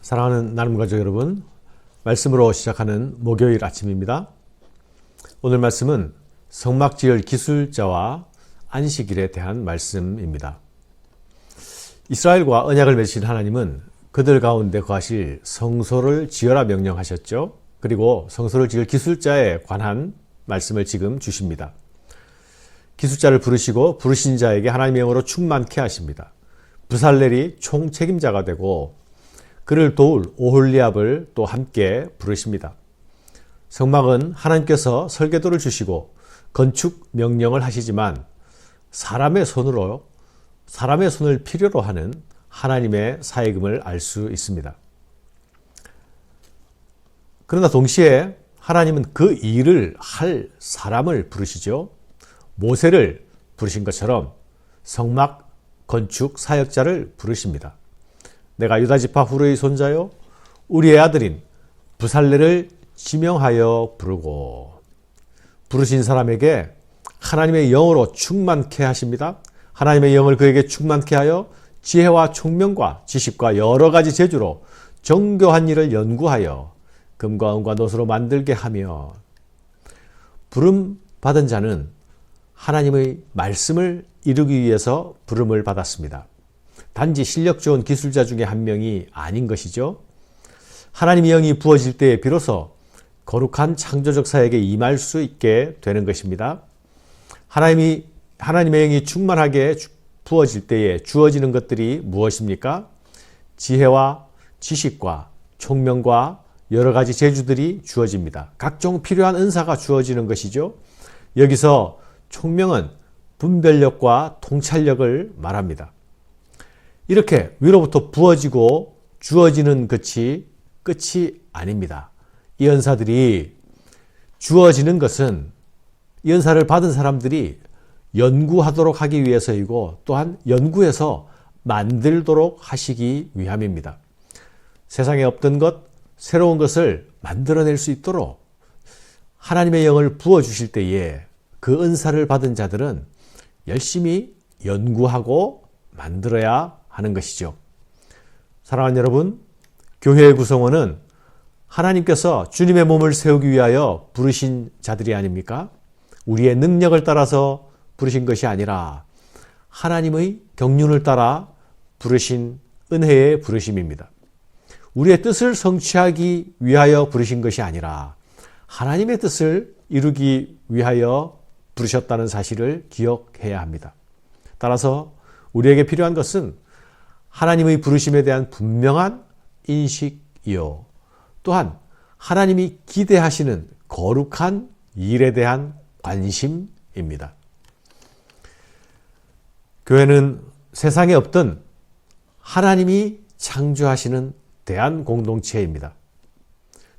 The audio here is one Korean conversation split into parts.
사랑하는 나눔가족 여러분, 말씀으로 시작하는 목요일 아침입니다. 오늘 말씀은 성막지을 기술자와 안식일에 대한 말씀입니다. 이스라엘과 언약을 맺으신 하나님은 그들 가운데 거하실 성소를 지어라 명령하셨죠. 그리고 성소를 지을 기술자에 관한 말씀을 지금 주십니다. 기술자를 부르시고 부르신 자에게 하나님의 영으로 충만케 하십니다. 부살렐이 총책임자가 되고 그를 도울 오홀리압을 또 함께 부르십니다. 성막은 하나님께서 설계도를 주시고 건축 명령을 하시지만 사람의 손을 필요로 하는 하나님의 사역임을 알 수 있습니다. 그러나 동시에 하나님은 그 일을 할 사람을 부르시죠. 모세를 부르신 것처럼 성막 건축 사역자를 부르십니다. 내가 유다지파 후르의 손자요 우리의 아들인 부살렐을 지명하여 부르고, 부르신 사람에게 하나님의 영으로 충만케 하십니다. 하나님의 영을 그에게 충만케 하여 지혜와 총명과 지식과 여러 가지 재주로 정교한 일을 연구하여 금과 은과 노수로 만들게 하며, 부름 받은 자는 하나님의 말씀을 이루기 위해서 부름을 받았습니다. 단지 실력 좋은 기술자 중에 한 명이 아닌 것이죠. 하나님의 영이 부어질 때에 비로소 거룩한 창조적 사역에 임할 수 있게 되는 것입니다. 하나님의 영이 충만하게 부어질 때에 주어지는 것들이 무엇입니까? 지혜와 지식과 총명과 여러 가지 재주들이 주어집니다. 각종 필요한 은사가 주어지는 것이죠. 여기서 총명은 분별력과 통찰력을 말합니다. 이렇게 위로부터 부어지고 주어지는 것이 끝이 아닙니다. 이 은사들이 주어지는 것은 이 은사를 받은 사람들이 연구하도록 하기 위해서이고, 또한 연구해서 만들도록 하시기 위함입니다. 세상에 없던 것, 새로운 것을 만들어낼 수 있도록 하나님의 영을 부어주실 때에 그 은사를 받은 자들은 열심히 연구하고 만들어야 하는 것이죠. 사랑하는 여러분, 교회의 구성원은 하나님께서 주님의 몸을 세우기 위하여 부르신 자들이 아닙니까? 우리의 능력을 따라서 부르신 것이 아니라 하나님의 경륜을 따라 부르신 은혜의 부르심입니다. 우리의 뜻을 성취하기 위하여 부르신 것이 아니라 하나님의 뜻을 이루기 위하여 부르셨다는 사실을 기억해야 합니다. 따라서 우리에게 필요한 것은 하나님의 부르심에 대한 분명한 인식이요, 또한 하나님이 기대하시는 거룩한 일에 대한 관심입니다. 교회는 세상에 없던 하나님이 창조하시는 대한공동체입니다.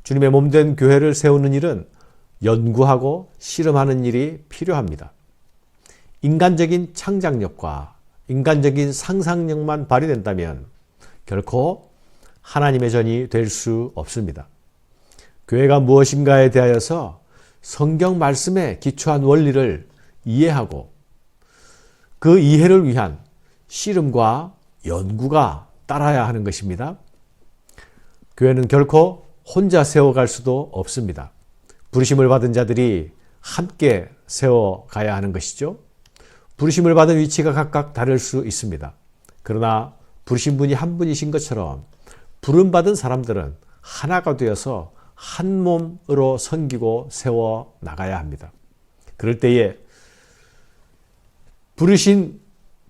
주님의 몸된 교회를 세우는 일은 연구하고 실험하는 일이 필요합니다. 인간적인 창작력과 인간적인 상상력만 발휘된다면 결코 하나님의 전이 될 수 없습니다. 교회가 무엇인가에 대하여서 성경 말씀에 기초한 원리를 이해하고 그 이해를 위한 실험과 연구가 따라야 하는 것입니다. 교회는 결코 혼자 세워갈 수도 없습니다. 부르심을 받은 자들이 함께 세워가야 하는 것이죠. 부르심을 받은 위치가 각각 다를 수 있습니다. 그러나 부르신 분이 한 분이신 것처럼 부름받은 사람들은 하나가 되어서 한 몸으로 섬기고 세워 나가야 합니다. 그럴 때에 부르신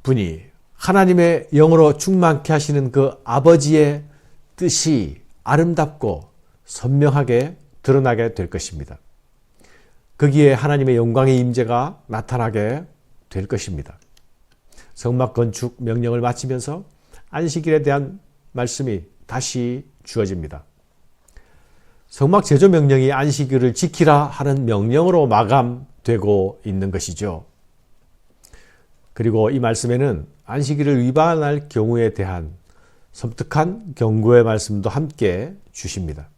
분이 하나님의 영으로 충만케 하시는 그 아버지의 뜻이 아름답고 선명하게 드러나게 될 것입니다. 거기에 하나님의 영광의 임재가 나타나게 될 것입니다. 성막 건축 명령을 마치면서 안식일에 대한 말씀이 다시 주어집니다. 성막 제조 명령이 안식일을 지키라 하는 명령으로 마감되고 있는 것이죠. 그리고 이 말씀에는 안식일을 위반할 경우에 대한 섬뜩한 경고의 말씀도 함께 주십니다.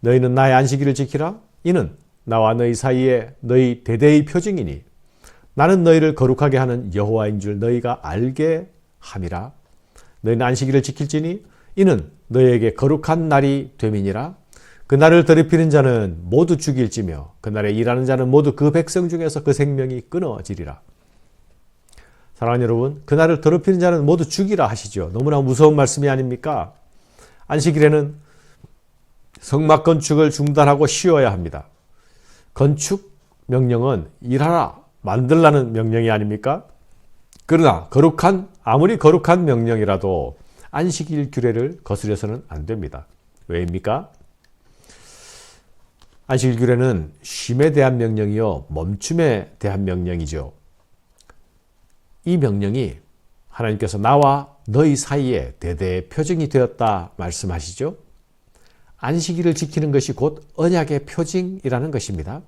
너희는 나의 안식일을 지키라. 이는 나와 너희 사이에 너희 대대의 표징이니 나는 너희를 거룩하게 하는 여호와인 줄 너희가 알게 함이라. 너희는 안식일을 지킬지니 이는 너희에게 거룩한 날이 됨이니라. 그날을 더럽히는 자는 모두 죽일지며 그날에 일하는 자는 모두 그 백성 중에서 그 생명이 끊어지리라. 사랑하는 여러분, 그날을 더럽히는 자는 모두 죽이라 하시죠. 너무나 무서운 말씀이 아닙니까? 안식일에는 성막 건축을 중단하고 쉬어야 합니다. 건축 명령은 일하라, 만들라는 명령이 아닙니까? 그러나 아무리 거룩한 명령이라도 안식일 규례를 거스려서는 안 됩니다. 왜입니까? 안식일 규례는 쉼에 대한 명령이요, 멈춤에 대한 명령이죠. 이 명령이 하나님께서 나와 너희 사이에 대대의 표징이 되었다 말씀하시죠. 안식일을 지키는 것이 곧 언약의 표징이라는 것입니다.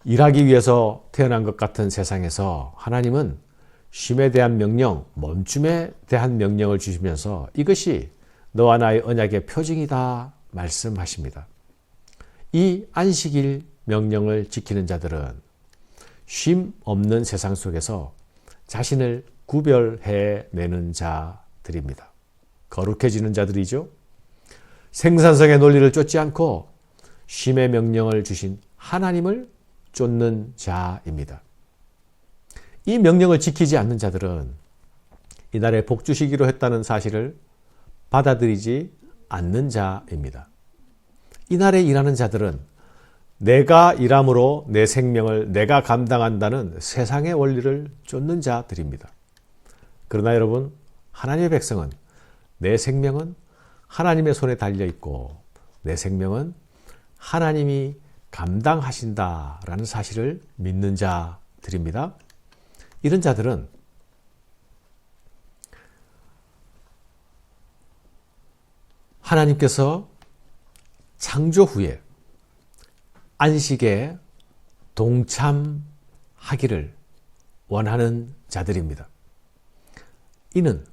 일하기 위해서 태어난 것 같은 세상에서 하나님은 쉼에 대한 명령, 멈춤에 대한 명령을 주시면서 이것이 너와 나의 언약의 표징이다 말씀하십니다. 이 안식일 명령을 지키는 자들은 쉼 없는 세상 속에서 자신을 구별해내는 자들입니다. 거룩해지는 자들이죠. 생산성의 논리를 쫓지 않고 쉼의 명령을 주신 하나님을 쫓는 자입니다. 이 명령을 지키지 않는 자들은 이날에 복 주시기로 했다는 사실을 받아들이지 않는 자입니다. 이날에 일하는 자들은 내가 일함으로 내 생명을 내가 감당한다는 세상의 원리를 쫓는 자들입니다. 그러나 여러분, 하나님의 백성은 내 생명은 하나님의 손에 달려있고 내 생명은 하나님이 감당하신다라는 사실을 믿는 자들입니다. 이런 자들은 하나님께서 창조 후에 안식에 동참하기를 원하는 자들입니다. 이는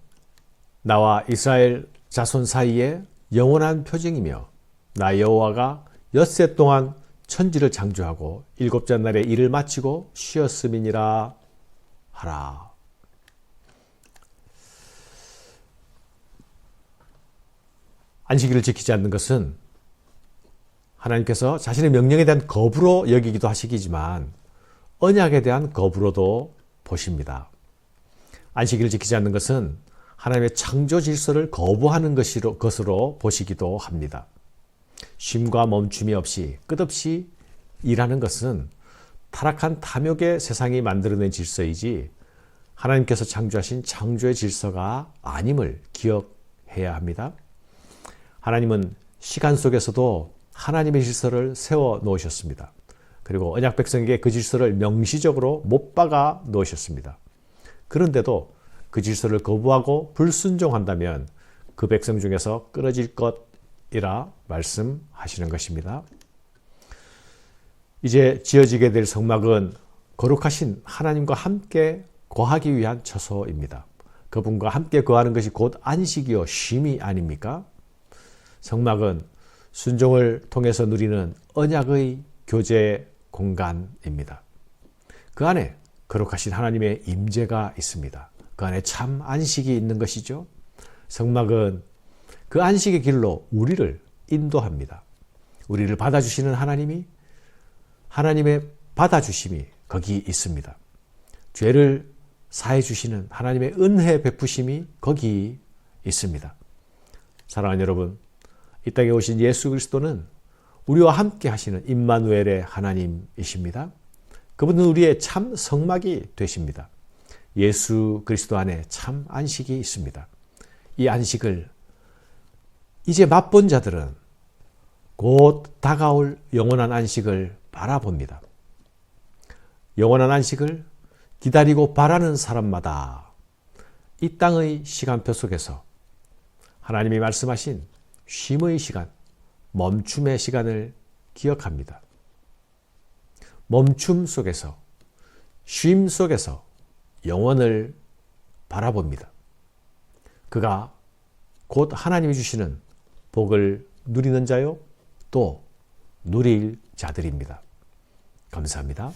나와 이스라엘 자손 사이에 영원한 표징이며 나 여호와가 엿새 동안 천지를 창조하고 일곱째 날에 일을 마치고 쉬었음이니라 하라. 안식일을 지키지 않는 것은 하나님께서 자신의 명령에 대한 거부로 여기기도 하시지만 언약에 대한 거부로도 보십니다. 안식일을 지키지 않는 것은 하나님의 창조 질서를 거부하는 것으로 보시기도 합니다. 쉼과 멈춤이 없이 끝없이 일하는 것은 타락한 탐욕의 세상이 만들어낸 질서이지 하나님께서 창조하신 창조의 질서가 아님을 기억해야 합니다. 하나님은 시간 속에서도 하나님의 질서를 세워 놓으셨습니다. 그리고 언약 백성에게 그 질서를 명시적으로 못 박아 놓으셨습니다. 그런데도 그 질서를 거부하고 불순종한다면 그 백성 중에서 끊어질 것이라 말씀하시는 것입니다. 이제 지어지게 될 성막은 거룩하신 하나님과 함께 거하기 위한 처소입니다. 그분과 함께 거하는 것이 곧 안식이요 쉼이 아닙니까? 성막은 순종을 통해서 누리는 언약의 교제 공간입니다. 그 안에 거룩하신 하나님의 임재가 있습니다. 그 안에 참 안식이 있는 것이죠. 성막은 그 안식의 길로 우리를 인도합니다. 우리를 받아주시는 하나님의 받아주심이 거기 있습니다. 죄를 사해 주시는 하나님의 은혜 베푸심이 거기 있습니다. 사랑하는 여러분, 이 땅에 오신 예수 그리스도는 우리와 함께 하시는 임마누엘의 하나님이십니다. 그분은 우리의 참 성막이 되십니다. 예수 그리스도 안에 참 안식이 있습니다. 이 안식을 이제 맛본 자들은 곧 다가올 영원한 안식을 바라봅니다. 영원한 안식을 기다리고 바라는 사람마다 이 땅의 시간표 속에서 하나님이 말씀하신 쉼의 시간, 멈춤의 시간을 기억합니다. 멈춤 속에서, 쉼 속에서 영원을 바라봅니다. 그가 곧 하나님이 주시는 복을 누리는 자요, 또 누릴 자들입니다. 감사합니다.